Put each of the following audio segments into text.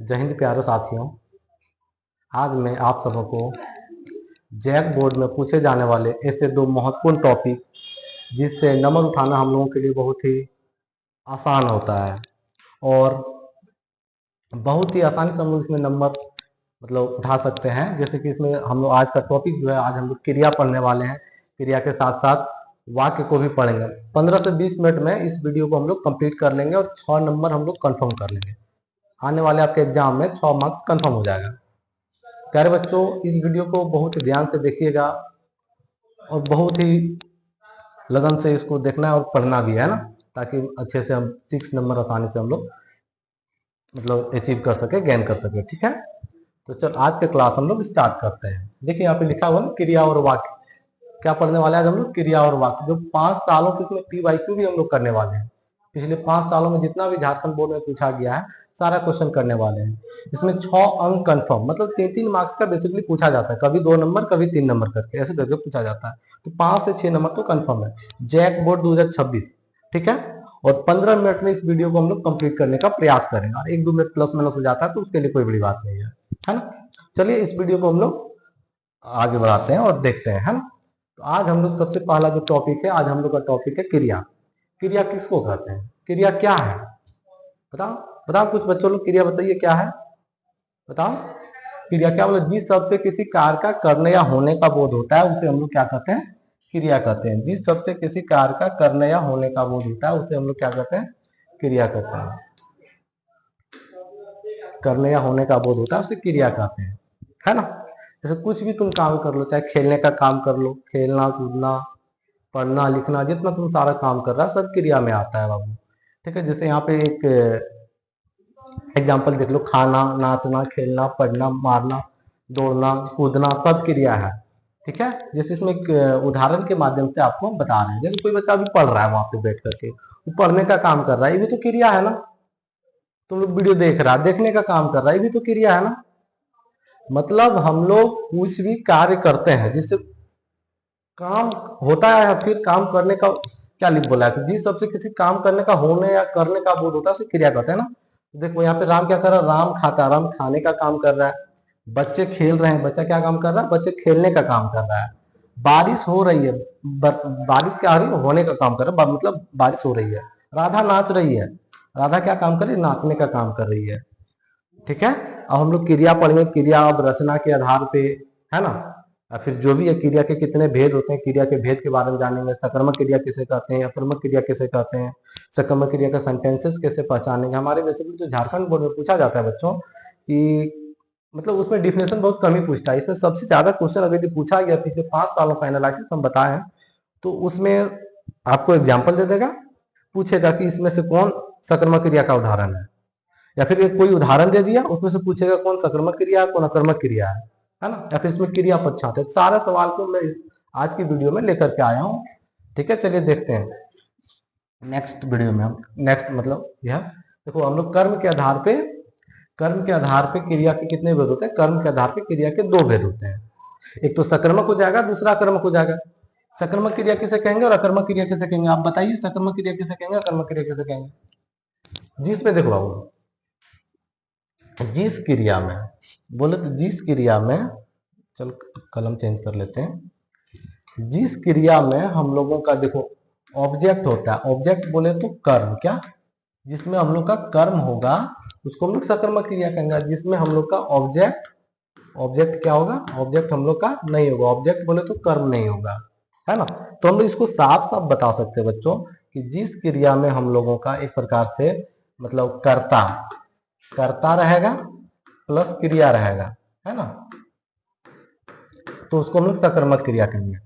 जय हिंद प्यारे साथियों। आज मैं आप सबको जैक बोर्ड में पूछे जाने वाले ऐसे दो महत्वपूर्ण टॉपिक जिससे नंबर उठाना हम लोगों के लिए बहुत ही आसान होता है और बहुत ही आसानी से हम लोग इसमें नंबर उठा सकते हैं। जैसे कि इसमें हम लोग आज का टॉपिक जो है, आज हम लोग क्रिया पढ़ने वाले हैं। क्रिया के साथ साथ वाक्य को भी पढ़ेंगे। 15 से 20 मिनट में इस वीडियो को हम लोग कंप्लीट कर लेंगे और 6 नंबर हम लोग कंफर्म कर लेंगे। आने वाले आपके एग्जाम में 6 मार्क्स कंफर्म हो जाएगा। प्यारे बच्चों, इस वीडियो को बहुत ही ध्यान से देखिएगा और बहुत ही लगन से इसको देखना है और पढ़ना भी है ना, ताकि अच्छे से हम 6 नंबर आसानी से हम लोग अचीव कर सके, गेन कर सके। ठीक है, तो चल आज के क्लास हम लोग स्टार्ट करते हैं। देखिए यहाँ पे लिखा हुआ है क्रिया और वाक्य। क्या पढ़ने वाले हैं आज हम लोग? क्रिया और वाक्य। जो 5 सालों के इसमें PYQ भी हम लोग करने वाले हैं। पिछले 5 सालों में जितना भी झारखंड बोर्ड में पूछा गया है सारा क्वेश्चन करने वाले हैं। इसमें 6 अंक कंफर्म, मतलब 3-3 मार्क्स का बेसिकली पूछा जाता है। कभी 2 नंबर, कभी 3 नंबर करके ऐसे करके पूछा जाता है। तो 5 से 6 नंबर तो कंफर्म है। जैक बोर्ड 2026, ठीक है। और 15 मिनट में इस वीडियो को हम लोग कंप्लीट करने का प्रयास करेंगे। और 1-2 मिनट प्लस माइनस हो जाता है तो उसके लिए कोई बड़ी बात नहीं है ना। चलिए इस वीडियो को हम लोग आगे बढ़ाते हैं और देखते हैं, है ना। तो आज हम लोग सबसे पहला जो टॉपिक है, आज हम लोग का टॉपिक है क्रिया। क्रिया किसको कहते हैं? क्रिया क्या है? बताओ बताओ कुछ बच्चों लोग, क्रिया बताइए क्या है, बताओ। क्रिया क्या बोले? जिस शब्द से किसी कार्य का करने या होने का बोध होता है उसे हम लोग क्या कहते हैं? क्रिया कहते हैं। जिस शब्द से किसी कार्य का करने या होने का बोध होता है उसे हम लोग क्या कहते हैं? क्रिया कहते हैं। करने या होने का बोध होता है उसे क्रिया कहते हैं, है ना। जैसे कुछ भी तुम काम कर लो, चाहे खेलने का काम कर लो, खेलना कूदना, पढ़ना लिखना, जितना तुम सारा काम कर रहा है सब क्रिया में आता है बाबू। ठीक है, जैसे यहाँ पे एक एग्जाम्पल देख लो, खाना, नाचना, खेलना, पढ़ना, मारना, दौड़ना, कूदना सब क्रिया है। ठीक है, जैसे इसमें एक उदाहरण के माध्यम से आपको हम बता रहे हैं। जैसे कोई बच्चा अभी पढ़ रहा है वहां पे बैठ करके, वो पढ़ने का काम कर रहा है, ये भी तो क्रिया है ना। तुम लोग वीडियो देख रहा है, देखने का काम कर रहा है, ये भी तो क्रिया है ना। मतलब हम लोग कुछ भी कार्य करते हैं जिससे काम होता है, फिर काम करने का क्या लिख बोला है कि जिस सबसे किसी काम करने का होने या करने का बोध होता है उसे क्रिया कहते हैं ना। देखो यहाँ पे राम क्या कर रहा है? राम खाता है, राम खाने का काम कर रहा है। बच्चे खेल रहे हैं, बच्चा क्या काम कर रहा है? बच्चे खेलने का काम कर रहा है। बारिश हो रही है, बारिश क्या हो रही है? होने का काम कर रहा है, मतलब बारिश हो रही है। राधा नाच रही है, राधा क्या काम कर रही है? नाचने का काम कर रही है। ठीक है, अब हम लोग क्रिया पढ़ेंगे। क्रिया अब रचना के आधार पे, है ना। और फिर जो भी है क्रिया के कितने भेद होते हैं, क्रिया के भेद के बारे में जानेंगे। सकर्मक क्रिया किसे कहते हैं, अकर्मक क्रिया किसे कहते हैं, सकर्मक क्रिया का सेंटेंसेस कैसे पहचानेंगे। हमारे बेसिकली जो झारखंड बोर्ड में पूछा जाता है बच्चों कि उसमें डिफिनेशन बहुत कम ही पूछता है। इसमें सबसे ज्यादा क्वेश्चन अगर पूछा गया पिछले 5 सालों का एनालिसिस हम बताए हैं, तो उसमें आपको एग्जाम्पल दे देगा, पूछेगा कि इसमें से कौन सकर्मक क्रिया का उदाहरण है, या फिर एक कोई उदाहरण दे दिया, उसमें से पूछेगा कौन सकर्मक क्रिया है, कौन अकर्मक क्रिया है ना। या फिर इसमें क्रिया पक्षात है। सारे सवाल को मैं आज की वीडियो में लेकर के आया हूँ। ठीक है, चलिए देखते हैं नेक्स्ट वीडियो में। हम नेक्स्ट यह देखो, हम लोग कर्म के आधार पे, कर्म के आधार पे क्रिया के कितने भेद होते हैं? कर्म के आधार पे क्रिया के 2 भेद होते हैं। एक तो सकर्मक हो जाएगा, दूसरा अकर्मक हो जाएगा। सकर्मक क्रिया किसे कहेंगे और अकर्मक क्रिया किसे कहेंगे? आप बताइए, सकर्मक क्रिया किसे कहेंगे, अकर्मक क्रिया किसे कहेंगे? जिसमें देखो बाबू, जिस क्रिया में बोले तो जिस क्रिया में, चलो कलम चेंज कर लेते हैं। जिस क्रिया में हम लोगों का देखो ऑब्जेक्ट होता है, ऑब्जेक्ट बोले तो कर्म, क्या जिसमें हम लोग का कर्म होगा उसको हम लोग सकर्मक क्रिया कहेंगे। जिसमें हम लोग का ऑब्जेक्ट, ऑब्जेक्ट क्या होगा? ऑब्जेक्ट हम लोग का नहीं होगा। ऑब्जेक्ट बोले तो कर्म नहीं होगा, है ना। तो हम लोग इसको साफ साफ बता सकते हैं बच्चों कि जिस क्रिया में हम लोगों का एक प्रकार से कर्ता, कर्ता रहेगा प्लस क्रिया रहेगा, है ना, तो उसको हम लोग सकर्मक क्रिया कहेंगे।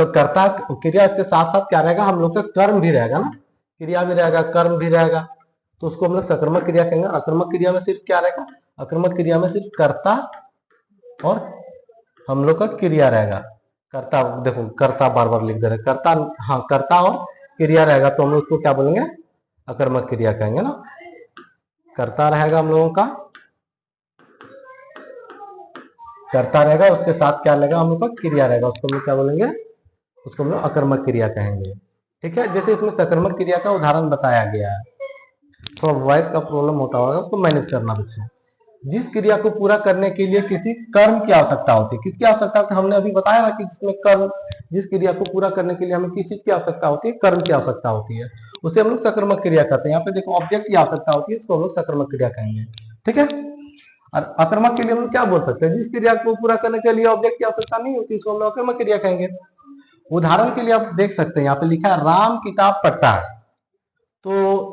कर्ता क्रिया के साथ साथ क्या रहेगा? हम लोग का कर्म भी रहेगा ना, क्रिया भी रहेगा, कर्म भी रहेगा, तो उसको हम लोग सकर्मक क्रिया कहेंगे। अकर्मक क्रिया में सिर्फ क्या रहेगा? अकर्मक क्रिया में सिर्फ कर्ता और हम लोग का क्रिया रहेगा। कर्ता, देखो कर्ता बार बार लिख दे रहे, कर्ता, हाँ कर्ता और क्रिया रहेगा, तो हम लोग उसको क्या बोलेंगे? अकर्मक क्रिया कहेंगे ना। कर्ता रहेगा हम लोगों का, कर्ता रहेगा, उसके साथ क्या रहेगा? हम लोग का क्रिया रहेगा, उसको हम लोग क्या बोलेंगे? उसको हम लोग अकर्मक क्रिया कहेंगे। ठीक है, जैसे इसमें सकर्मक क्रिया का उदाहरण बताया गया है। थोड़ा वॉइस का प्रॉब्लम होता होगा, उसको मैनेज करना बच्चों। जिस क्रिया को पूरा करने के लिए किसी कर्म की आवश्यकता होती है, किसकी आवश्यकता होती है, हमने अभी बताया ना कि जिसमें कर्म, जिस क्रिया को पूरा करने के लिए हमें किस चीज की आवश्यकता होती है, कर्म की आवश्यकता होती है, उसे हम लोग सकर्मक क्रिया करते हैं। यहाँ पे देखो ऑब्जेक्ट की आवश्यकता होती है, इसको हम लोग सकर्मक क्रिया कहेंगे, ठीक है। और अकर्मक के लिए हम लोग क्या बोल सकते हैं, जिस क्रिया को पूरा करने के लिए ऑब्जेक्ट की आवश्यकता नहीं होती, उसको हम लोग अकर्मक क्रिया कहेंगे। उदाहरण के लिए आप देख सकते हैं, यहाँ पे लिखा है राम किताब पढ़ता है, तो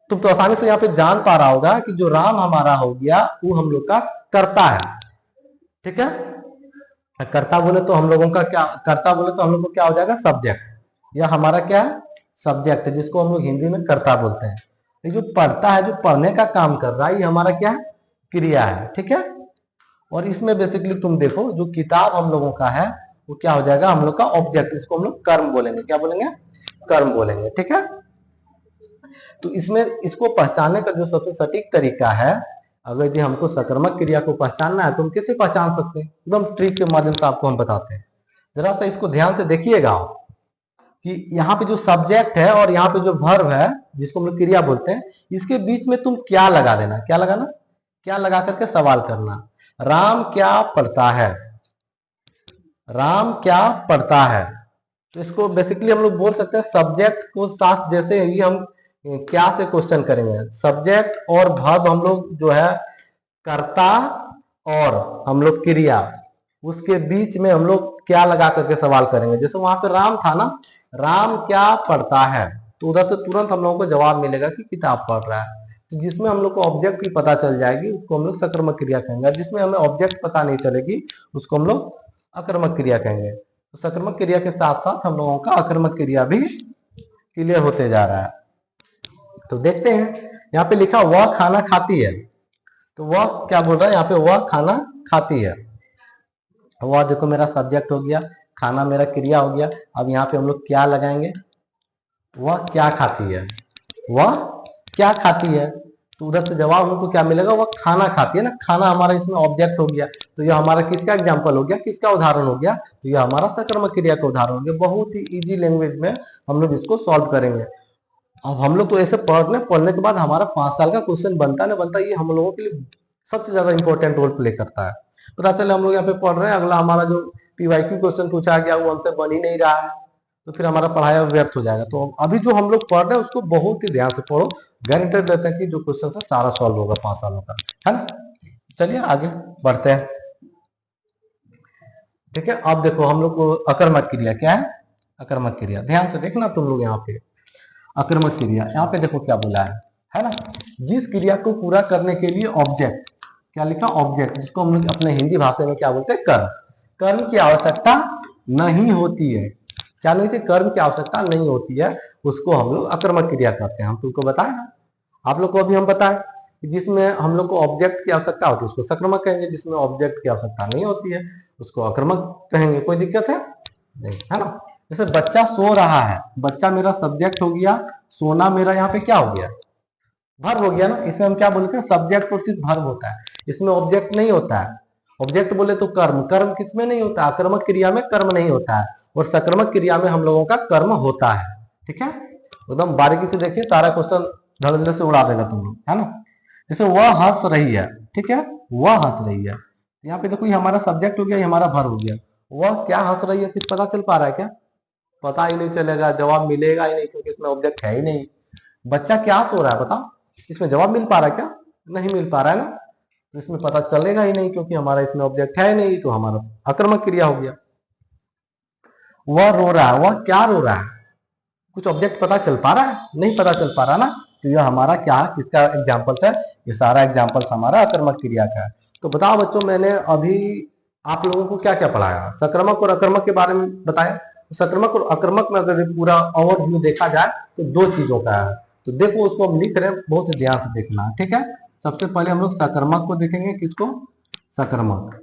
तुम तो आसानी से यहाँ पे जान पा रहा होगा कि जो राम हमारा हो गया वो हम लोग का कर्ता है, ठीक है। कर्ता बोले तो हम लोगों का क्या, कर्ता बोले तो हम लोग को क्या हो जाएगा, सब्जेक्ट। या हमारा क्या है, सब्जेक्ट है, जिसको हम लोग हिंदी में कर्ता बोलते हैं। ये जो पढ़ता है, जो पढ़ने का काम कर रहा है, ये हमारा क्या है, क्रिया है, ठीक है। और इसमें बेसिकली तुम देखो जो किताब हम लोगों का है वो क्या हो जाएगा, हम लोग का ऑब्जेक्ट, इसको हम लोग कर्म बोलेंगे, क्या बोलेंगे, कर्म बोलेंगे, ठीक है। तो इसमें इसको पहचानने का जो सबसे सटीक तरीका है, अगर जी हमको सकर्मक क्रिया को पहचानना है तो हम कैसे पहचान सकते हैं, एकदम ट्रिक के माध्यम से आपको हम बताते हैं। जरा सा इसको ध्यान से देखिएगा कि यहाँ पे जो सब्जेक्ट है और यहाँ पे जो वर्ब है, जिसको हम लोग क्रिया बोलते हैं, इसके बीच में तुम क्या लगा देना, क्या लगाना, क्या लगा करके सवाल करना। राम क्या पढ़ता है, राम क्या पढ़ता है। तो इसको बेसिकली हम लोग बोल सकते हैं सब्जेक्ट को साथ, जैसे ही हम क्या से क्वेश्चन करेंगे, सब्जेक्ट और वर्ब हम लोग जो है कर्ता और हम लोग क्रिया, उसके बीच में हम लोग क्या लगा करके सवाल करेंगे। जैसे वहां पे राम था ना, राम क्या पढ़ता है, तो उधर से तुरंत हम लोगों को जवाब मिलेगा कि किताब पढ़ रहा है। तो जिसमें हम लोग को ऑब्जेक्ट की पता चल जाएगी उसको हम लोग सकर्मक क्रिया कहेंगे, जिसमें हमें ऑब्जेक्ट पता नहीं चलेगी उसको हम लोग अकर्मक क्रिया कहेंगे। तो सकर्मक क्रिया के साथ साथ हम लोगों का अकर्मक क्रिया भी क्लियर होते जा रहा है। तो देखते हैं, यहाँ पे लिखा वह खाना खाती है, तो वह क्या बोल रहा है यहाँ पे, वह खाना खाती है। वह देखो मेरा सब्जेक्ट हो गया, खाना मेरा क्रिया हो गया। अब यहाँ पे हम लोग क्या लगाएंगे, वह क्या खाती है, वह क्या खाती है। तो उधर से जवाब हमको क्या मिलेगा, वह खाना खाती है ना, खाना हमारा इसमें ऑब्जेक्ट हो गया। तो यह हमारा किसका एग्जाम्पल हो गया, किसका उदाहरण हो गया, तो यह हमारा सकर्मक क्रिया का उदाहरण हो गया। बहुत ही इजी लैंग्वेज में हम लोग इसको सॉल्व करेंगे। अब हम लोग तो ऐसे पढ़ने के बाद हमारा 5 साल का क्वेश्चन बनता ना बनता, ये हम लोगों के लिए सबसे ज्यादा इंपॉर्टेंट रोल प्ले करता है। पता चले हम लोग यहाँ पे पढ़ रहे हैं, अगला हमारा जो पीवाईक्यू क्वेश्चन पूछा गया वो हमसे बन ही नहीं रहा है, तो फिर हमारा पढ़ाया व्यर्थ हो जाएगा। तो अभी जो हम लोग पढ़ रहे हैं उसको बहुत ही ध्यान से पढ़ो, गारंटेड देते हैं कि जो क्वेश्चन है सारा सॉल्व होगा 5 सालों का, है ना। चलिए आगे बढ़ते हैं, ठीक है। अब देखो हम लोग को अकर्मक क्रिया क्या है, अकर्मक क्रिया ध्यान से देखना तुम लोग यहाँ पे। अकर्मक क्रिया यहाँ पे देखो क्या बोला है ना, जिस क्रिया को पूरा करने के लिए ऑब्जेक्ट, क्या लिखा, ऑब्जेक्ट, जिसको हम लोग अपने हिंदी भाषा में क्या बोलते हैं, कर्म, कर्म की आवश्यकता नहीं होती है। क्या नहीं होती, कर्म की आवश्यकता नहीं होती है, उसको हम लोग अकर्मक क्रिया कहते हैं। हम तुमको बताए ना, आप लोग को अभी हम बताए कि जिसमें हम लोग को ऑब्जेक्ट की आवश्यकता होती है उसको सकर्मक कहेंगे, जिसमें ऑब्जेक्ट की आवश्यकता नहीं होती है उसको अकर्मक कहेंगे। कोई दिक्कत है नहीं, है ना। जैसे बच्चा सो रहा है, बच्चा मेरा सब्जेक्ट हो गया, सोना मेरा यहाँ पे क्या हो गया, वर्ब हो गया ना। इसमें हम क्या बोलते हैं, सब्जेक्ट और सिर्फ वर्ब होता है, इसमें ऑब्जेक्ट नहीं होता है। ऑब्जेक्ट बोले तो कर्म, कर्म किसमें नहीं होता, आक्रमक क्रिया में कर्म नहीं होता है, और सकर्मक क्रिया में हम लोगों का कर्म होता है, ठीक है। एकदम बारीकी से देखिए, सारा क्वेश्चन धड़ल्ले से उड़ा देगा तुम लोग, है ना। जैसे वह हंस रही है, ठीक है, वह हंस रही है, यहाँ पे देखो ये हमारा सब्जेक्ट हो गया, ये हमारा वर्ब हो गया। वह क्या हंस रही है, कुछ पता चल पा रहा है क्या, पता ही नहीं चलेगा, जवाब मिलेगा ही नहीं, क्योंकि इसमें ऑब्जेक्ट है ही नहीं। बच्चा क्या सो रहा है बताओ, इसमें जवाब मिल पा रहा है क्या, नहीं मिल पा रहा है ना, तो इसमें पता चलेगा ही नहीं, क्योंकि हमारा इसमें ऑब्जेक्ट है नहीं, तो हमारा आक्रामक क्रिया हो गया। वह रो रहा है, वह क्या रो रहा है, कुछ ऑब्जेक्ट पता चल पा रहा है, नहीं पता चल पा रहा ना, तो यह हमारा क्या, किसका एग्जाम्पल है, ये सारा एग्जाम्पल हमारा आक्रामक क्रिया का है। तो बताओ बच्चों, मैंने अभी आप लोगों को क्या क्या पढ़ाया, संक्रमक और अक्रमक के बारे में बताया। संक्रमक और अक्रमक में अगर पूरा ओवरव्यू देखा जाए तो 2 चीजों का है, तो देखो उसको हम लिख रहे हैं, बहुत ध्यान से देखना, ठीक है। सबसे पहले हम लोग संक्रमक को देखेंगे, किसको, संक्रमक,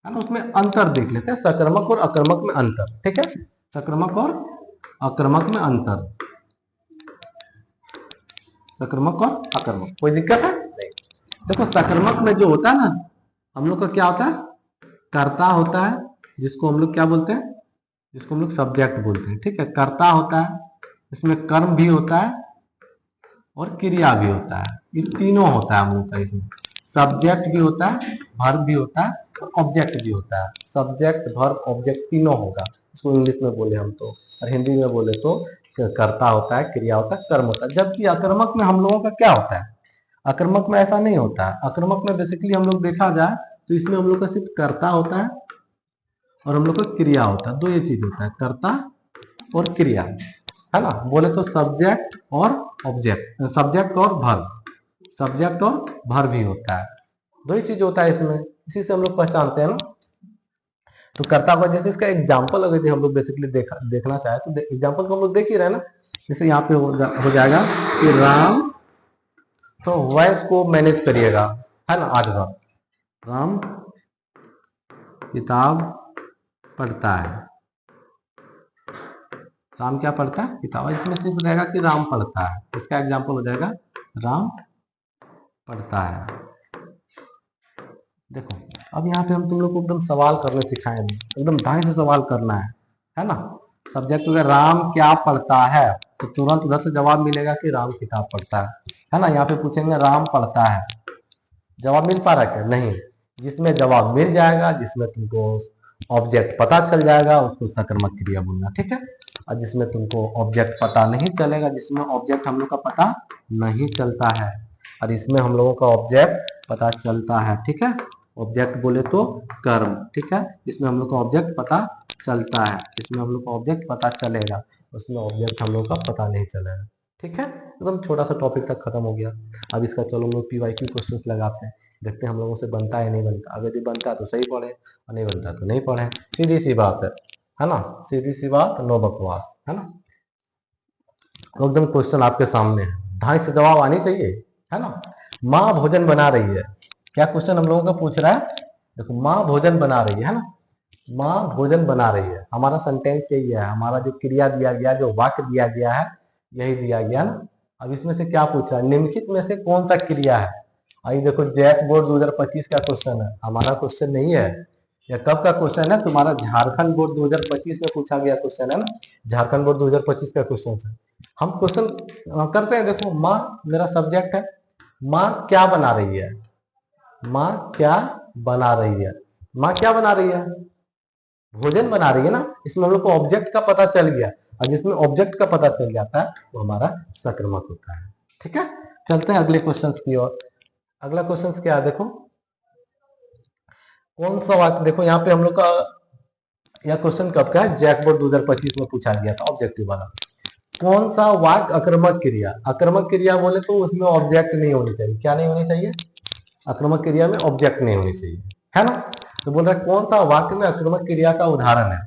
है ना, उसमें अंतर देख लेते हैं, संक्रमक और अक्रमक में अंतर, ठीक है, संक्रमक और अक्रमक में अंतर, संक्रमक और अक्रमक, कोई दिक्कत है नहीं। देखो संक्रमक में जो होता है ना, हम लोग का क्या होता है, कर्ता होता है, जिसको हम लोग क्या बोलते हैं, जिसको हम लोग सब्जेक्ट बोलते हैं, ठीक है, कर्ता होता है, इसमें कर्म भी होता है, और क्रिया भी होता है। ये तीनों होता है हम लोग का इसमें। सब्जेक्ट भी होता है, वर्ब भी होता है और ऑब्जेक्ट भी होता है। सब्जेक्ट, वर्ब, ऑब्जेक्ट तीनों होगा। इसको इंग्लिश में बोले हम तो, और हिंदी में बोले तो कर्ता होता है, क्रिया होता है, कर्म होता है। जबकि अकर्मक में हम लोगों का क्या होता है? अकर्मक में ऐसा नहीं होता है। अकर्मक में बेसिकली हम लोग देखा जाए तो इसमें हम लोग का सिर्फ कर्ता होता है और हम लोग का क्रिया होता है। दो ये चीज होता है, कर्ता और क्रिया, है ना। बोले तो सब्जेक्ट और ऑब्जेक्ट, सब्जेक्ट और वर्ब, सब्जेक्ट और वर्ब भी होता है। दो ही चीज होता है इसमें, इसी से हम लोग पहचानते हैं ना। तो कर्ता को जैसे इसका एग्जाम्पल अगर हम लोग बेसिकली देखना चाहे तो एग्जाम्पल को हम लोग देख ही रहे हैं ना। जैसे यहाँ पे हो जाएगा कि राम, तो वॉइस को मैनेज करिएगा, है ना। आज बार राम किताब पढ़ता है। राम क्या पढ़ता है? किताब। इसमें सिर्फ रहेगा कि राम पढ़ता है, इसका एग्जाम्पल हो जाएगा राम पढ़ता है। देखो अब यहाँ पे हम तुम लोग को एकदम सवाल करने सिखाएंगे, एकदम ढंग से सवाल करना है ना। सब्जेक्ट अगर राम क्या पढ़ता है तो तुरंत उधर से जवाब मिलेगा कि राम किताब पढ़ता है ना। यहाँ पे पूछेंगे राम पढ़ता है, जवाब मिल पा रहा है क्या? नहीं। जिसमें जवाब मिल जाएगा, जिसमें तुमको ऑब्जेक्ट पता चल जाएगा, उसको सकर्मक क्रिया बोलना, ठीक है। और जिसमें तुमको ऑब्जेक्ट पता नहीं चलेगा, जिसमें ऑब्जेक्ट हम लोग का पता नहीं चलता है, और इसमें हम लोगों का ऑब्जेक्ट पता चलता है, ठीक है। ऑब्जेक्ट बोले तो कर्म, ठीक है। इसमें हम लोग का ऑब्जेक्ट पता चलता है, इसमें हम लोग का ऑब्जेक्ट पता चलेगा, उसमें ऑब्जेक्ट हम लोग का पता नहीं चलेगा, ठीक है। एकदम छोटा सा टॉपिक तक खत्म हो गया। अब इसका चलो हम लोग PYQ क्वेश्चंस लगाते हैं, देखते हैं हम लोगों से बनता है नहीं बनता। अगर ये बनता है तो सही पढ़े और नहीं बनता तो नहीं पढ़े, सीधी सी बात है ना। सीधी सी बात, नो बकवास, है ना। एकदम क्वेश्चन आपके सामने है, ढंग से जवाब आनी चाहिए, है ना। माँ भोजन बना रही है, क्या क्वेश्चन हम लोगों का पूछ रहा है? देखो माँ भोजन बना रही है ना। माँ भोजन बना रही है, हमारा सेंटेंस यही है, हमारा जो क्रिया दिया गया, जो वाक्य दिया गया है, यही दिया गया ना। अब इसमें से क्या पूछ रहा है? निम्नलिखित में से कौन सा क्रिया है? आई देखो जैक बोर्ड 2025 का क्वेश्चन है, हमारा क्वेश्चन नहीं है। यह कब का क्वेश्चन है? तुम्हारा झारखंड बोर्ड 2025 में पूछा गया क्वेश्चन है ना। झारखंड बोर्ड 2025 का क्वेश्चन है। हम क्वेश्चन करते हैं। देखो माँ मेरा सब्जेक्ट है, माँ क्या बना रही है? माँ क्या बना रही है? माँ क्या बना रही है? भोजन बना रही है ना। इसमें हम लोग को ऑब्जेक्ट का पता चल गया, और जिसमें ऑब्जेक्ट का पता चल जाता है वो हमारा सकर्मक होता है, ठीक है। चलते हैं अगले क्वेश्चन की ओर। अगला क्वेश्चन क्या है? देखो कौन सा वाक्य, देखो यहाँ पे हम लोग का यह क्वेश्चन कब का है? जैक बोर्ड 2025 में पूछा गया था, ऑब्जेक्टिव वाला। कौन सा वाक्य अकर्मक क्रिया? अकर्मक क्रिया बोले तो उसमें ऑब्जेक्ट नहीं होनी चाहिए। क्या नहीं होनी चाहिए? अकर्मक क्रिया में ऑब्जेक्ट नहीं होनी चाहिए, है ना। तो बोल रहा है कौन सा वाक्य में अकर्मक क्रिया का उदाहरण है,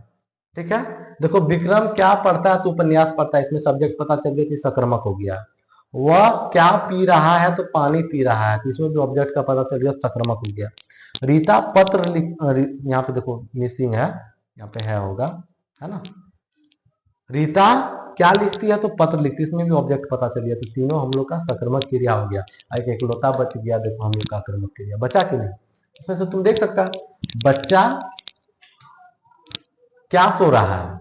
ठीक है। देखो विक्रम क्या पढ़ता है तो उपन्यास पढ़ता है, इसमें सब्जेक्ट पता चल गया कि सकर्मक हो गया। वह क्या पी रहा है तो पानी पी रहा है, तो इसमें भी ऑब्जेक्ट का पता चल गया, सकर्मक हो गया। रीता पत्र यहाँ पे देखो मिसिंग है, यहाँ पे है होगा, है ना। रीता क्या लिखती है तो पत्र लिखती है, इसमें भी ऑब्जेक्ट पता चल गया। तो तीनों हम लोग का सकर्मक क्रिया हो गया। एक एकलौता बच गया, देखो हम लोग का आक्रमक क्रिया बचा कि नहीं। इसमें से तुम देख सकता है बच्चा क्या सो रहा है,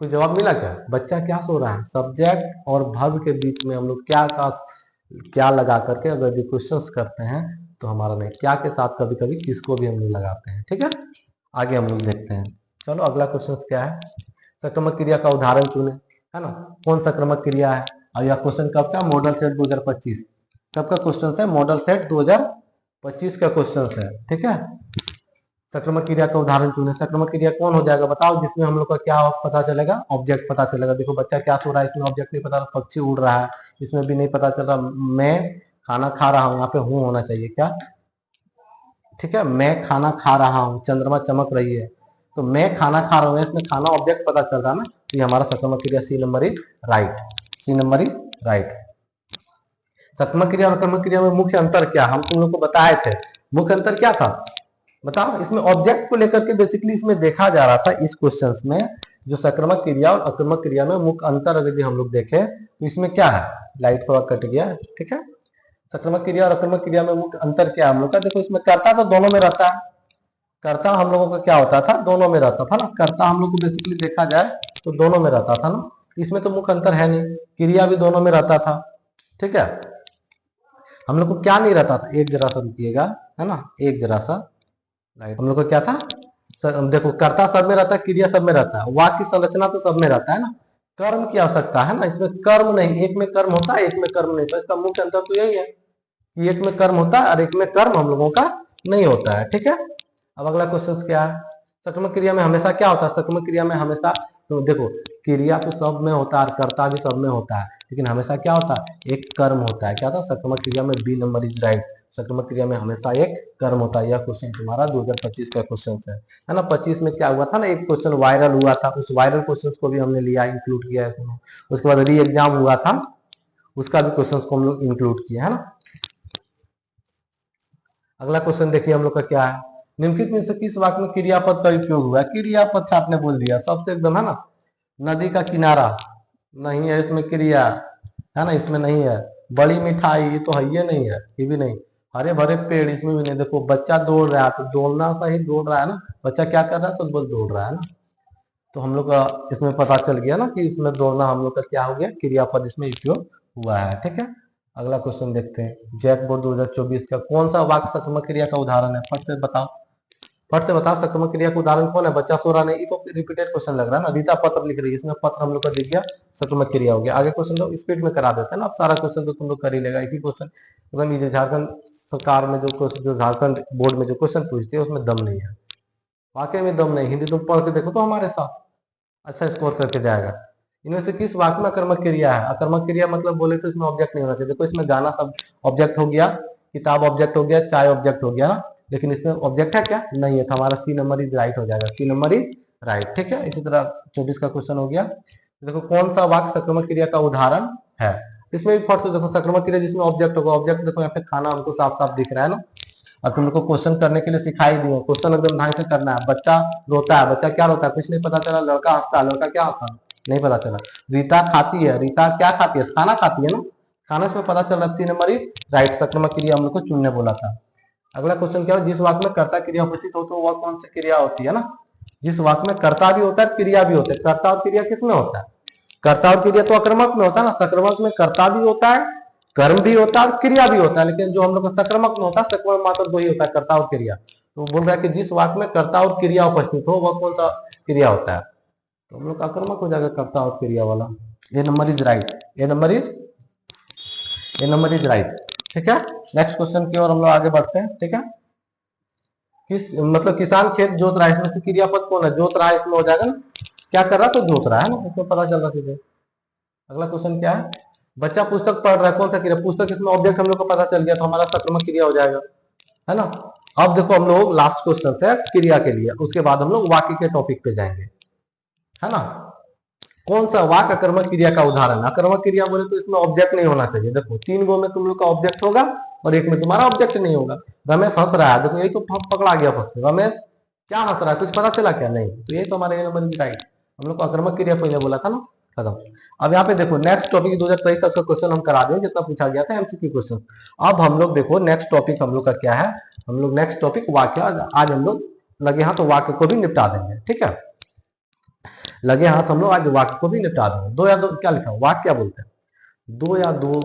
कोई जवाब मिला क्या? बच्चा क्या सो रहा है, सब्जेक्ट और वर्ब के बीच में हम लोग क्या लगा करके अगर क्वेश्चंस करते हैं तो हमारा नहीं, क्या के साथ कभी कभी किसको भी हम लोग लगाते हैं, ठीक है। आगे हम लोग देखते हैं। चलो अगला क्वेश्चन क्या है? संक्रमक क्रिया का उदाहरण चुने, है ना। कौन संक्रमक क्रिया है? और यह क्वेश्चन कब का? मॉडल सेट 2025 कब का क्वेश्चन है? मॉडल सेट 2025 का क्वेश्चन है, ठीक है। संक्रमक क्रिया का उदाहरण चुने। संक्रमक क्रिया कौन हो जाएगा बताओ, जिसमें हम लोग का क्या पता चलेगा? ऑब्जेक्ट पता चलेगा। देखो बच्चा क्या सो रहा है, इसमें ऑब्जेक्ट नहीं पता, पक्षी उड़ रहा है, इसमें भी नहीं पता चल रहा। मैं खाना खा रहा हूँ, यहाँ पे हूँ होना चाहिए क्या, ठीक है। मैं खाना खा रहा हूँ, चंद्रमा चमक रही है, तो मैं खाना खा रहा हूँ, इसमें खाना ऑब्जेक्ट पता चल रहा है ना। तो ये हमारा संक्रमक क्रिया C number is right, C number is right. संक्रमक क्रिया और कर्मक क्रिया में मुख्य अंतर क्या, हम तुम लोग को बताए थे। मुख्य अंतर क्या था बताओ? इसमें ऑब्जेक्ट को लेकर के बेसिकली इसमें देखा जा रहा था इस क्वेश्चन में। जो संक्रमक क्रिया और अकर्मक क्रिया में मुख्य अंतर अगर हम लोग देखें तो इसमें क्या है, लाइट थोड़ा कट गया, ठीक है। संक्रमक क्रिया और अकर्मक क्रिया में मुख्य अंतर क्या है हम लोग का? देखो इसमें कर्ता तो दोनों में रहता है, कर्ता हम लोगों का क्या होता था? दोनों में रहता था ना। कर्ता हम लोग को बेसिकली देखा जाए तो दोनों में रहता था ना। इसमें तो मुख्य अंतर है नहीं, क्रिया भी दोनों में रहता था, ठीक है। हम लोग को क्या नहीं रहता था, एक जरा सा रुकिएगा, है ना, एक जरा सा राइट। हम लोग को क्या था, देखो कर्ता सब में रहता है, क्रिया सब में रहता है, वाक्य की संरचना तो सब में रहता है ना, कर्म की आवश्यकता है ना, इसमें कर्म नहीं, एक में कर्म होता है एक में कर्म नहीं, तो इसका मुख्य अंतर तो यही है कि एक में कर्म होता है और एक में कर्म हम लोगों का नहीं होता है, ठीक है। अब अगला क्वेश्चन क्या है, सकर्मक क्रिया में हमेशा क्या होता है, सकर्मक क्रिया में हमेशा, तो देखो क्रिया तो सब में होता है और कर्ता भी सब में होता है, लेकिन हमेशा क्या होता है, एक कर्म होता है, क्या होता है, सकर्मक क्रिया में बी नंबर इज राइट, सकर्मक क्रिया में हमेशा एक कर्म होता है। यह क्वेश्चन तुम्हारा 2025 का क्वेश्चन है ना। 25 में क्या हुआ था ना, एक क्वेश्चन वायरल हुआ था, उस वायरल क्वेश्चन को भी हमने लिया, इंक्लूड किया है। उसके बाद री एग्जाम हुआ था, उसका भी क्वेश्चन को हम लोग इंक्लूड किया है ना। अगला क्वेश्चन देखिए हम लोग का क्या है, निम्नलिखित में से किस वाक्य में क्रियापद का उपयोग हुआ है, क्रियापद छात्र ने बोल दिया सबसे एकदम, है ना। नदी का किनारा नहीं है इसमें क्रिया, है ना, इसमें नहीं है। बड़ी मिठाई ये तो है ही नहीं है, ये भी नहीं। हरे भरे पेड़ इसमें भी नहीं। देखो बच्चा दौड़ रहा है तो दौड़ना सही दौड़ रहा है ना, बच्चा क्या कर रहा है, तो बोल दौड़ रहा है ना, तो हम लोग का इसमें पता चल गया ना कि इसमें दौड़ना हम लोग का क्या हो गया, क्रियापद इसमें उपयोग हुआ है, ठीक है। अगला क्वेश्चन देखते हैं, जैक बोर्ड 2024 का कौन सा वाक्य सकर्मक क्रिया का उदाहरण है, फट से बताओ, फट से बताओ सकर्मक क्रिया का उदाहरण कौन है, बच्चा सो रहा नहीं, ये तो रिपीटेड क्वेश्चन लग रहा है ना। रीता पत्र लिख रही है, इसमें पत्र हम लोग का दिख गया, सकर्मक क्रिया हो गया। आगे क्वेश्चन तो स्पीड में करा देते हैं ना, अब सारा क्वेश्चन तो तुम लोग कर ही लेगा, एक ही क्वेश्चन एकदम ये झारखंड सरकार में जो झारखंड बोर्ड में जो क्वेश्चन पूछती है उसमें दम नहीं है, वाकई में दम नहीं। हिंदी तुम पढ़ के देखो तो हमारे साथ अच्छा स्कोर करके जाएगा। इनमें से किस वाक्य में अकर्मक क्रिया है, अकर्मक क्रिया मतलब बोले तो इसमें ऑब्जेक्ट नहीं होना चाहिए। देखो इसमें गाना सब ऑब्जेक्ट हो गया, किताब ऑब्जेक्ट हो गया, चाय ऑब्जेक्ट हो गया ना, लेकिन इसमें ऑब्जेक्ट है क्या, नहीं है, तो हमारा सी नंबर इज राइट हो जाएगा, सी नंबर इज राइट, ठीक है। इसी तरह 24 का क्वेश्चन हो गया, देखो कौन सा वाक्य संक्रमक क्रिया का उदाहरण है, इसमें भी फट से देखो संक्रमक क्रिया जिसमें ऑब्जेक्ट होगा, ऑब्जेक्ट देखो यहाँ पे खाना हमको साफ साफ दिख रहा है ना, और तुम लोग को क्वेश्चन करने के लिए सिखाई दिए, क्वेश्चन एकदम ढंग से करना है। बच्चा रोता है, बच्चा क्या रोता है, कुछ नहीं पता चला, लड़का हंसता है, लड़का क्या हंसता है, नहीं पता चला। रीता खाती है, रीता क्या खाती है, खाना खाती है ना, खाना से पता चल रहा है, सी नंबर इज राइट, संक्रमक क्रिया हम लोग को चुनने बोला था। अगला क्वेश्चन क्या है, जिस वाक्य में कर्ता क्रिया उपस्थित हो तो वह कौन सी क्रिया होती है ना, जिस वाक्य में कर्ता भी होता है क्रिया भी होता है, कर्ता और क्रिया किसमें होता है, कर्ता और क्रिया तो अक्रमक में होता है ना, सक्रमक में कर्ता भी होता है, कर्म भी होता है और क्रिया भी होता है, लेकिन जो हम लोग का सक्रमक में होता है, सक्रमक मात्र दो ही होता है, कर्ता और क्रिया। तो बोल रहा है कि जिस वाक्य में कर्ता और क्रिया उपस्थित हो वह कौन सा क्रिया होता है, तो हम लोग आक्रमक हो जाएगा, कर्ता और क्रिया वाला। A number is right, A number is right, ठीक है। नेक्स्ट क्वेश्चन की ओर हम लोग आगे बढ़ते हैं, ठीक है। किस मतलब किसान खेत जोत रहा है, इसमें से क्रियापद कौन है, जोत रहा है, इसमें हो जाएगा ना, क्या कर रहा है, तो जोत रहा है ना, इसमें पता चल रहा सीधे। अगला क्वेश्चन क्या है, बच्चा पुस्तक पढ़ रहा है, कौन सा क्रिया, पुस्तक इसमें ऑब्जेक्ट हम लोग को पता चल गया, तो हमारा सक्रमक क्रिया हो जाएगा, है ना। अब देखो हम लोग लास्ट क्वेश्चन है क्रिया के लिए, उसके बाद हम लोग वाक्य के टॉपिक पे जाएंगे, है ना। कौन सा वाक्य अकर्मक क्रिया का उदाहरण, अकर्मक क्रिया बोले तो इसमें ऑब्जेक्ट नहीं होना चाहिए। देखो 3 गो में तुम लोग का ऑब्जेक्ट होगा और एक में तुम्हारा ऑब्जेक्ट नहीं होगा। रमेश हंस रहा है, देखो यही तो पकड़ा गया फर्स्ट, रमेश क्या हंस रहा है, कुछ पता चला क्या, नहीं, तो ये तो हमारे नंबर राइट, हम लोग को अकर्मक क्रिया पहले बोला था ना, खत्म। अब यहाँ पे देखो नेक्स्ट टॉपिक 2023 तक का क्वेश्चन हम करा देंगे, जितना पूछा गया था एमसीक्यू क्वेश्चन। अब हम लोग देखो नेक्स्ट टॉपिक हम लोग का क्या है, हम लोग नेक्स्ट टॉपिक वाक्य, आज हम लोग लगे हाथ तो वाक्य को भी निपटा देंगे, ठीक है। लगे हाथ हम लोग आज वाक्य को भी निपटा देंगे। दो या दो क्या लिखा, वाक्य क्या बोलते हैं, दो या दो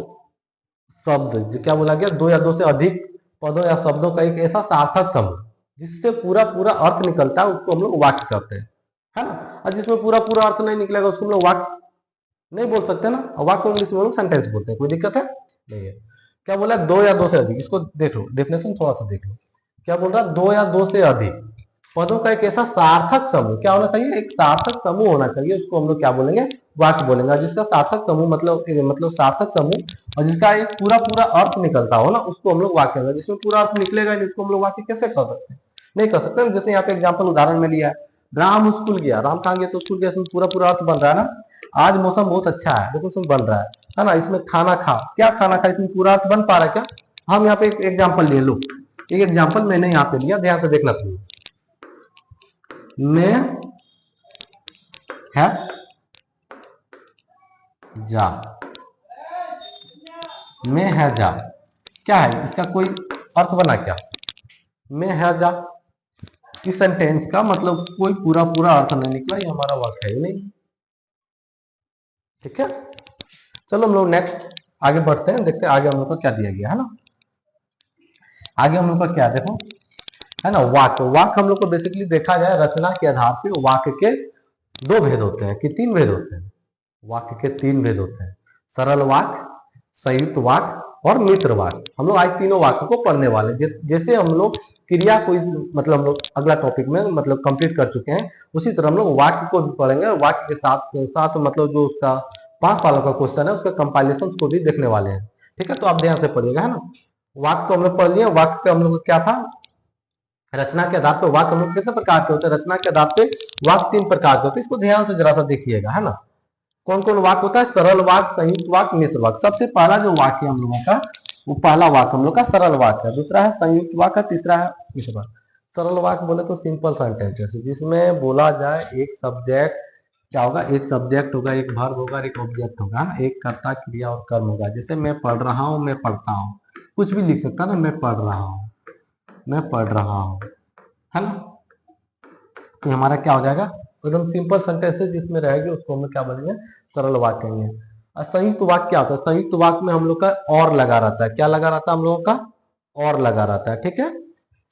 शब्द, क्या बोला गया, दो या दो से अधिक पदों या शब्दों का एक ऐसा सार्थक समूह जिससे पूरा पूरा अर्थ निकलता है, उसको हम लोग वाक्य कहते हैं, है ना। और जिसमें पूरा पूरा अर्थ नहीं निकलेगा उसको हम लोग वाक्य नहीं बोल सकते ना, वाक्य इंग्लिश में हम लोग सेंटेंस बोलते हैं, कोई दिक्कत है नहीं है। क्या बोला, दो या दो से अधिक, इसको देख लो, डेफिनेशन थोड़ा सा देख लो, क्या बोल रहा है, दो या दो से अधिक पदों का एक ऐसा सार्थक समूह, क्या होना चाहिए, एक सार्थक समूह होना चाहिए, उसको हम लोग क्या बोलेंगे, वाक्य बोलेंगे। जिसका सार्थक समूह मतलब सार्थक समूह और जिसका एक पूरा पूरा अर्थ निकलता हो ना, उसको हम लोग वाक्य कहेंगे। जिसमें पूरा अर्थ निकलेगा नहीं उसको हम लोग वाक्य कैसे कर सकते हैं, नहीं कर सकते। जैसे यहाँ पे एग्जाम्पल उदाहरण में लिया है, राम स्कूल गया, राम कहाँ गया तो स्कूल गया, इसमें पूरा पूरा अर्थ बन रहा है ना। आज मौसम बहुत अच्छा है, देखो इसमें बन रहा है ना। इसमें खाना खा, क्या खाना खा, इसमें पूरा अर्थ बन पा रहा है क्या। हम यहाँ पे एक एग्जाम्पल ले लो, एक एग्जाम्पल मैंने यहाँ पे लिया, ध्यान से देखना प्लीज। मैं है जा, मैं है जा, क्या है इसका कोई अर्थ बना क्या, मैं है जा, इस सेंटेंस का मतलब कोई पूरा पूरा अर्थ नहीं निकला, ये हमारा वाक्य है ही नहीं, ठीक है। चलो हम लोग नेक्स्ट आगे बढ़ते हैं, देखते हैं आगे हम लोग को क्या दिया गया है ना। आगे हम लोग का क्या देखो है ना, वाक्य। वाक्य हम लोग को बेसिकली देखा जाए रचना के आधार पर वाक्य के दो भेद होते हैं कि तीन भेद होते हैं। वाक्य के तीन भेद होते हैं, सरल वाक्य, संयुक्त वाक्य और मिश्र वाक्य। हम लोग आज तीनों वाक्य को पढ़ने वाले हैं। जैसे हम लोग क्रिया को मतलब हम लोग अगला टॉपिक में मतलब कंप्लीट कर चुके हैं, उसी तरह हम लोग वाक्य को भी पढ़ेंगे। वाक्य के साथ साथ मतलब जो उसका 5 सालों का क्वेश्चन है उसके कंपाइलेशन को भी देखने वाले हैं। ठीक है, तो आप ध्यान से पढ़िएगा है ना। वाक्य तो हम लोग पढ़ लिए। वाक्य का हम लोग क्या था, रचना के आधार पर वाक्य हम लोग कितने प्रकार के होते हैं, रचना के आधार पर वाक्य 3 प्रकार के होते हैं। इसको ध्यान से जरा सा देखिएगा है ना। कौन कौन वाक्य होता है, सरल वाक्य, संयुक्त वाक्य, मिश्र वाक्य। सबसे पहला जो वाक्य हम लोगों का, वो पहला वाक्य हम लोग का सरल वाक्य है, दूसरा है संयुक्त वाक्य, तीसरा है मिश्र वाक्य। सरल वाक्य बोले तो सिंपल सेंटेंसेस जिसमें बोला जाए एक सब्जेक्ट क्या होगा, एक सब्जेक्ट होगा, एक वर्ब होगा, एक ऑब्जेक्ट होगा ना, एक कर्ता क्रिया और कर्म होगा। जैसे मैं पढ़ रहा हूँ, मैं पढ़ता हूँ, कुछ भी लिख सकता ना, मैं पढ़ रहा हूँ, मैं पढ़ रहा हूँ, है ना। तो हमारा क्या हो जाएगा, एकदम सिंपल सेंटेंसेस जिसमें रहेगी उसको हम क्या बोलेंगे, सरल वाक्य कहेंगे। और संयुक्त वाक्य क्या होता है, संयुक्त वाक्य में हम लोग का और लगा रहता है। क्या लगा रहता है हम लोगों का, और लगा रहता है। ठीक है,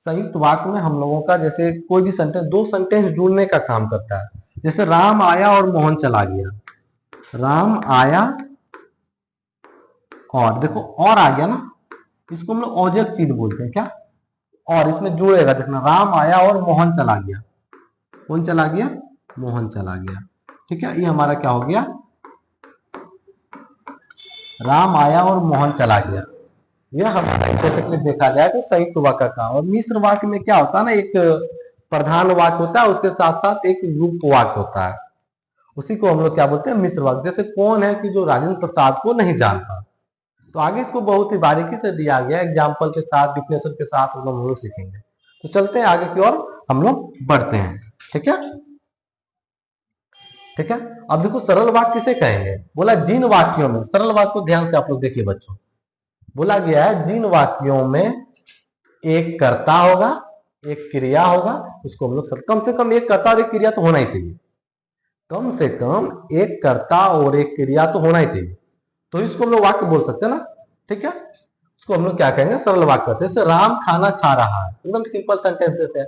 संयुक्त वाक्य में हम लोगों का जैसे कोई भी सेंटेंस, दो सेंटेंस जुड़ने का काम करता है। जैसे राम आया और मोहन चला गया, राम आया और देखो और आ गया ना, इसको हम लोग ऑब्जेक्ट चीज बोलते हैं। क्या, और इसमें जुड़ेगा, देखना, राम आया और मोहन चला गया। कौन चला गया, मोहन चला गया। ठीक है, ये हमारा क्या हो गया, राम आया और मोहन चला गया। यह हमारा बेसिकली देखा जाए तो संयुक्त वाक्य का। और मिश्र वाक्य में क्या होता है ना, एक प्रधान वाक्य होता है, उसके साथ साथ एक युक्त वाक्य होता है। उसी को हम लोग क्या बोलते हैं, मिश्र वाक्य। जैसे कौन है कि जो राजेंद्र प्रसाद को नहीं जानता, तो आगे इसको बहुत ही बारीकी से दिया गया, एग्जाम्पल के साथ, डिफिनेशन के साथ हम लोग सीखेंगे। तो चलते हैं आगे की ओर, हम लोग बढ़ते हैं। ठीक है, ठीक है। अब देखो सरल वाक्य किसे कहेंगे, बोला जिन वाक्यों में, सरल वाक्य को ध्यान से आप लोग देखिए बच्चों, बोला गया है जिन वाक्यों में एक कर्ता होगा, एक क्रिया होगा, उसको हम लोग कम से कम एक कर्ता और एक क्रिया तो होना ही चाहिए। कम से कम एक कर्ता और एक क्रिया तो होना ही चाहिए, तो इसको हम लोग वाक्य बोल सकते हैं ना। ठीक है, इसको हम लोग क्या कहेंगे, सरल वाक्य कहते हैं। जैसे राम खाना खा रहा है, एकदम सिंपल सेंटेंसेस है।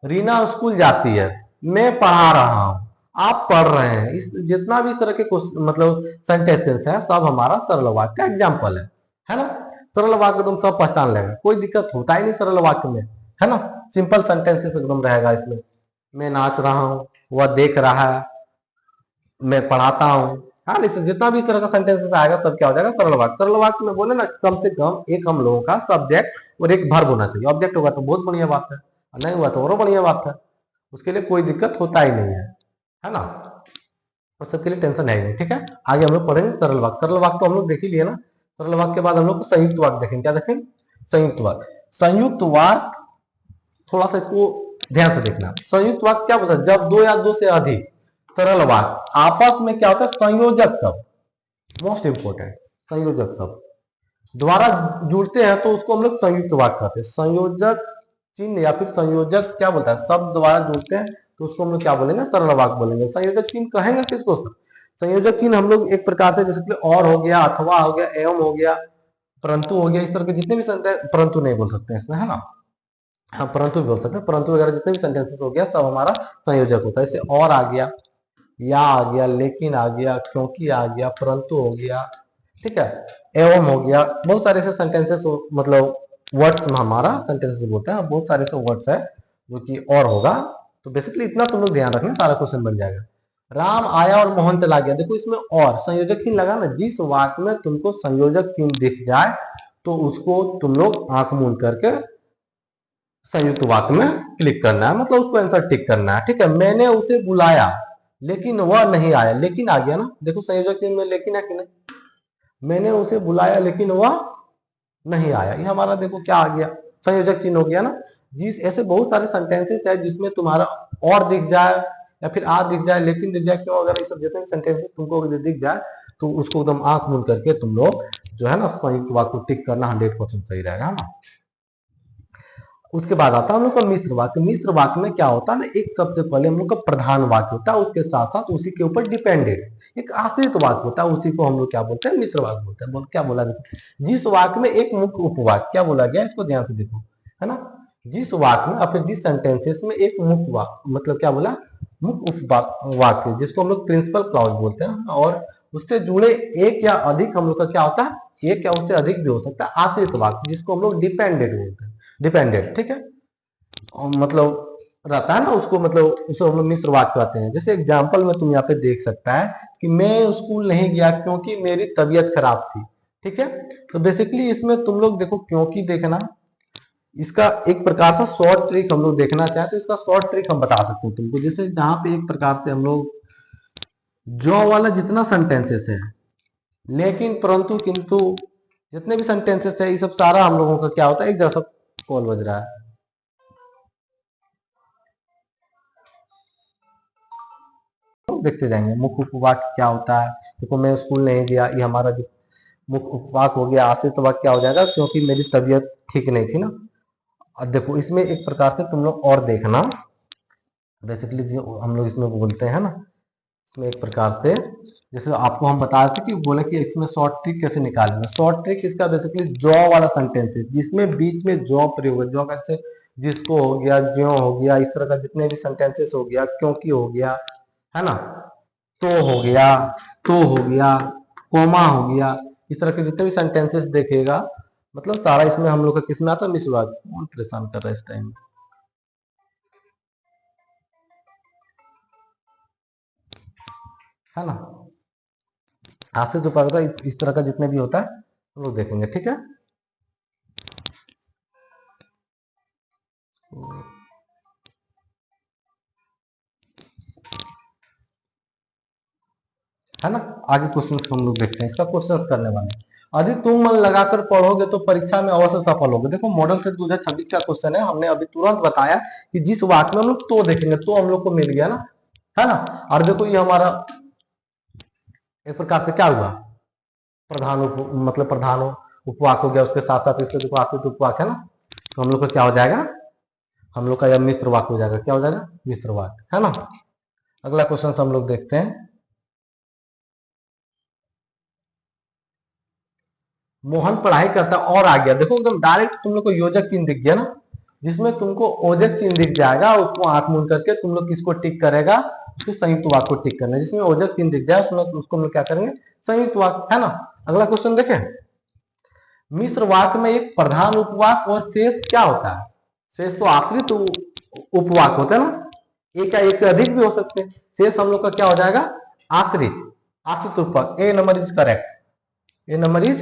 रीना स्कूल जाती है, मैं पढ़ा रहा हूं, आप पढ़ रहे हैं। इस जितना भी इस तरह के मतलब सेंटेंसेस है, सब हमारा सरल वाक्य का एग्जाम्पल है ना। सरल वाक्य तुम सब पहचान लेंगे, कोई दिक्कत होता ही नहीं सरल वाक्य में, है ना। सिंपल सेंटेंसेस एकदम रहेगा इसमें। मैं नाच रहा हूँ, वह देख रहा है, मैं पढ़ाता हूँ। हाँ, इससे जितना भी इस तरह का सेंटेंसेस आएगा सब क्या हो जाएगा, सरल वाक्य। सरल वाक्य में बोले ना, कम से कम एक हम लोगों का सब्जेक्ट और एक वर्ब होना चाहिए। ऑब्जेक्ट होगा तो बहुत बढ़िया बात है, नहीं हुआ तो और बढ़िया बात है। उसके लिए कोई दिक्कत होता ही नहीं है ना। और सबके लिए टेंशन है ही नहीं। ठीक है, आगे हम लोग पढ़ेंगे सरल वाक्य। सरल वाक्य तो हम लोग देख ही लिए ना। सरल वाक्य के बाद हम लोग संयुक्त वाक्य देखेंगे। क्या देखेंगे, संयुक्त वाक्य। संयुक्त वाक्य थोड़ा सा इसको ध्यान से देखना। संयुक्त वाक्य क्या बोलता है, जब दो या दो से अधिक सरल वाक्य आपस में क्या होता है, संयोजक शब्द, मोस्ट इंपोर्टेंट, संयोजक शब्द द्वारा जुड़ते हैं तो उसको हम लोग संयुक्त वाक्य कहते हैं। संयोजक चिन्ह या फिर संयोजक क्या बोलता है, शब्द द्वारा जुड़ते हैं तो उसको हम लोग क्या बोलेंगे, सरल वाक्य बोलेंगे। संयोजक चिन्ह कहेंगे किसको, संयोजक चिन्ह हम लोग एक प्रकार से जैसे और हो गया, अथवा हो गया, एवं हो गया, परंतु हो गया, इस तरह के जितने भी सेंटेंस, परंतु नहीं बोल सकते हैं इसमें, है ना। हाँ, परंतु भी बोल सकते हैं, परंतु वगैरह जितने भी सेंटेंसेस हो गया सब हमारा संयोजक होता है। जैसे और आ गया, या आ गया, लेकिन आ गया, क्योंकि आ गया, परंतु हो गया, ठीक है, एवं हो गया। बहुत सारे ऐसे सेंटेंसेस मतलब वर्ड्स में हमारा सेंटेंसेस बोलते हैं, बहुत सारे ऐसे वर्ड्स है जो कि और होगा। तो बेसिकली इतना तुम लोग ध्यान रखना, सारा क्वेश्चन बन जाएगा। राम आया और मोहन चला गया, देखो इसमें और संयोजक चिन्ह लगा ना। जिस वाक्य में तुमको संयोजक चिन्ह दिख जाए तो उसको तुम लोग आंख मूंद करके संयुक्त वाक्य में क्लिक करना है, मतलब उसको आंसर टिक करना है। ठीक है, मैंने उसे बुलाया लेकिन वह नहीं आया, लेकिन आ गया ना। देखो संयोजक चिन्ह में लेकिन है कि नहीं, मैंने उसे बुलाया लेकिन वह नहीं आया, ये हमारा देखो क्या आ गया, संयोजक चिन्ह हो गया ना। जिस ऐसे बहुत सारे सेंटेंसेस है जिसमें तुम्हारा और दिख जाए या फिर आ दिख जाए, लेकिन दिख जाए, क्यों, अगर ये सब जितने सेंटेंसेस तुमको अगर दिख जाए तो उसको एकदम आंख मूंद करके तुम लोग जो है ना संयुक्त वाक्य को टिक करना 100% सही रहेगा ना। उसके बाद आता है हम लोग का मिश्र वाक्य। मिश्र वाक्य में क्या होता है ना, एक सबसे पहले हम लोग का प्रधान वाक्य होता है, उसके साथ साथ उसी के ऊपर डिपेंडेंट एक आश्रित वाक्य होता है, उसी को हम लोग क्या बोलते हैं, मिश्र वाक्य बोलते हैं। क्या बोला जिस वाक्य में एक मुख्य उपवाक्य, क्या बोला गया इसको ध्यान से देखो, है ना, जिस वाक्य में फिर जिस सेंटेंसेस में एक मुख्य वाक्य, मतलब क्या बोला, मुख्य वाक्य, जिसको हम लोग प्रिंसिपल क्लॉज बोलते हैं, और उससे जुड़े एक या अधिक हम लोग का क्या होता है, एक या उससे अधिक भी हो सकता है आश्रित वाक्य, जिसको हम लोग डिपेंडेंट बोलते हैं, डिपेंडेंट, ठीक है, मतलब रहता है ना उसको, मतलब उसे हम लोग मिश्र वाक्य कहते हैं। जैसे एग्जांपल में तुम यहाँ पे देख सकता है कि मैं स्कूल नहीं गया क्योंकि मेरी तबीयत खराब थी, ठीक है। तो बेसिकली इसमें तुम लोग देखो क्योंकि देखना, इसका एक प्रकार से शॉर्ट ट्रिक हम लोग देखना चाहें तो इसका शॉर्ट ट्रिक हम बता सकते हैं तुमको। जैसे जहां पे एक प्रकार से हम लोग जो वाला जितना सेंटेंसेस है, लेकिन परंतु किंतु जितने भी सेंटेंसेस है, ये सब सारा हम लोगों का क्या होता है, एक जैसा कॉल बज रहा है, देखते जाएंगे। मुख्य उपवाक्य क्या होता है, देखो मैं स्कूल नहीं गया, ये हमारा जो मुख्य उपवाक्य हो गया। आश्रित वाक्य क्या हो जाएगा, क्योंकि मेरी तबीयत ठीक नहीं थी ना। अब देखो इसमें एक प्रकार से तुम लोग और देखना, बेसिकली जो हम लोग इसमें बोलते हैं ना, इसमें एक प्रकार से जैसे आपको हम बता रहे थे कि बोले कि इसमें शॉर्ट ट्रिक कैसे निकालेंगे। शॉर्ट ट्रिक इसका बेसिकली जॉ वाला सेंटेंस है, जिसमें बीच में जॉ प्रयोग है। जॉ कैसे, जिसको हो गया, ज्यों हो गया, इस तरह का जितने भी सेंटेंसेस हो गया, क्योंकि हो गया, है ना, तो हो गया, तो हो गया, कोमा हो गया, इस तरह के जितने भी सेंटेंसेस देखेगा, मतलब सारा इसमें हम लोग का किसमें आता है, मिश्र वाक्य। कौन परेशान कर रहा है इस टाइम, है ना। आश्रित उपवाक्य इस तरह का जितने भी होता है हम लोग देखेंगे, ठीक है। है ना, आगे क्वेश्चंस हम लोग देखते हैं। इसका क्वेश्चंस करने वाले हैं। यदि तुम मन लगाकर पढ़ोगे तो परीक्षा में अवश्य सफल होगे। देखो मॉडल सेट 2026 का क्वेश्चन है, हमने अभी तुरंत बताया कि जिस वाक्य में हम लोग तो देखेंगे, तो हम लोग को मिल गया ना, है ना। और देखो ये हमारा एक प्रकार से क्या हुआ, प्रधान मतलब प्रधान उपवाक हो गया, उसके साथ साथ इसके देखो आश्रित उपवाक है ना, तो हम लोग का क्या हो जाएगा, हम लोग का यह मिश्र वाक्य हो जाएगा। क्या हो जाएगा, मिश्र वाक्य, है ना। अगला क्वेश्चन हम लोग देखते हैं। मोहन पढ़ाई करता और आ गया। देखो एकदम डायरेक्ट तुम लोग को योजक चिन्ह दिख गया ना, जिसमें तुमको ओजक चिन्ह दिख जाएगा, उसको आंख मूंद करके तुम लोग किसको टिक करेगा, उसको संयुक्त वाक्य को टिक करना है। जिसमें ओजक चिन्ह दिख जाए उसको हम लोग क्या करेंगे, संयुक्त वाक्य, है ना। अगला क्वेश्चन देखें। मिश्र वाक्य में एक प्रधान उपवाक और शेष क्या होता है, शेष तो आश्रित उपवाक होता है ना, एक या एक से अधिक भी हो सकते हैं। शेष हम लोग का क्या हो जाएगा, आश्रित, आश्रित उपवाक। A number is correct, A number is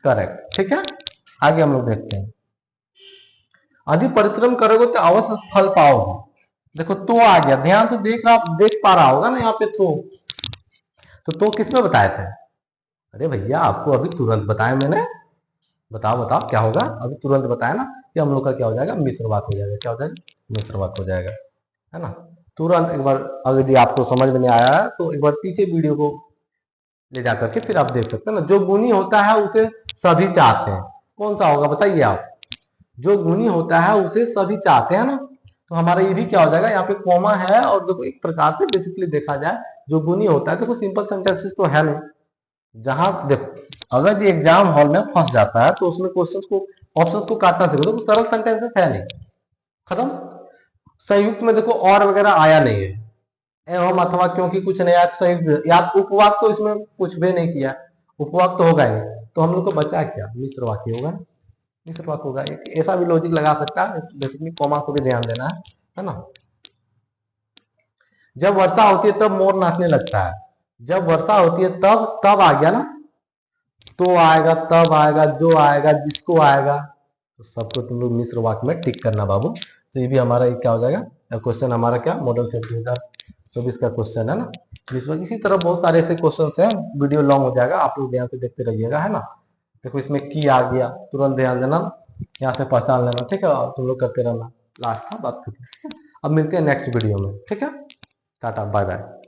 correct, ठीक है। आगे हम लोग देखते हैं। अधिक परिश्रम करोगे तो अवश्य फल पाओगे। देखो तो आ गया, ध्यान से देख पा रहा होगा ना यहाँ पे। तो किसमें बताए थे, अरे भैया आपको अभी तुरंत बताया मैंने, बताओ बताओ क्या होगा, अभी तुरंत बताया ना कि हम लोग का क्या हो जाएगा, मिश्र वाक्य हो जाएगा। क्या हो जाएगा, मिश्र वाक्य हो जाएगा, है ना। तुरंत एक बार, अगर यदि आपको समझ में नहीं आया है तो एक बार पीछे वीडियो को ले जाकर के फिर आप देख सकते हैं ना। जो गुणी होता है उसे सभी चाहते हैं, कौन सा होगा बताइए आप, जो गुणी होता है उसे सभी चाहते हैं ना। तो हमारा ये भी क्या हो जाएगा, यहाँ पे कोमा है, और देखो एक प्रकार से बेसिकली देखा जाए जो गुणी होता है, देखो सिंपल सेंटेंसेस तो है नहीं। जहां देखो अगर ये एग्जाम हॉल में फंस जाता है तो उसमें क्वेश्चंस को, ऑप्शंस को काटना सीखो। देखो सरल सेंटेंसेस है नहीं, खत्म। संयुक्त में देखो और वगैरह आया नहीं है, एवं अथवा क्योंकि कुछ नहीं आया, संयुक्त या उपवाक तो इसमें कुछ भी नहीं किया, उपवाक तो होगा ही। तो हम लोग को बचा क्या, मिश्र वाक्य होगा, मिश्र वाक्य होगा। एक ऐसा भी लॉजिक लगा सकता है, बेसिकली कॉमा को भी ध्यान देना है ना। जब वर्षा होती है तब मोर नाचने लगता है। जब वर्षा होती है तब, तब आ गया ना, तो आएगा, तब आएगा, जो आएगा, जिसको आएगा, तो सबको तुम लोग मिश्र वाक्य में टिक करना बाबू। तो ये भी हमारा एक क्या हो जाएगा, क्वेश्चन हमारा क्या, मॉडल सेट 2024 का क्वेश्चन है ना। इसी तरह बहुत सारे ऐसे क्वेश्चन हैं, वीडियो लॉन्ग हो जाएगा, आप लोग ध्यान से देखते रहिएगा, है ना। देखो इसमें की आ गया, तुरंत ध्यान देना, यहाँ से पहचान लेना, ठीक है, तुम लोग करते रहना। लास्ट बात करते हैं, अब मिलते हैं नेक्स्ट वीडियो में, ठीक है, टाटा बाय बाय।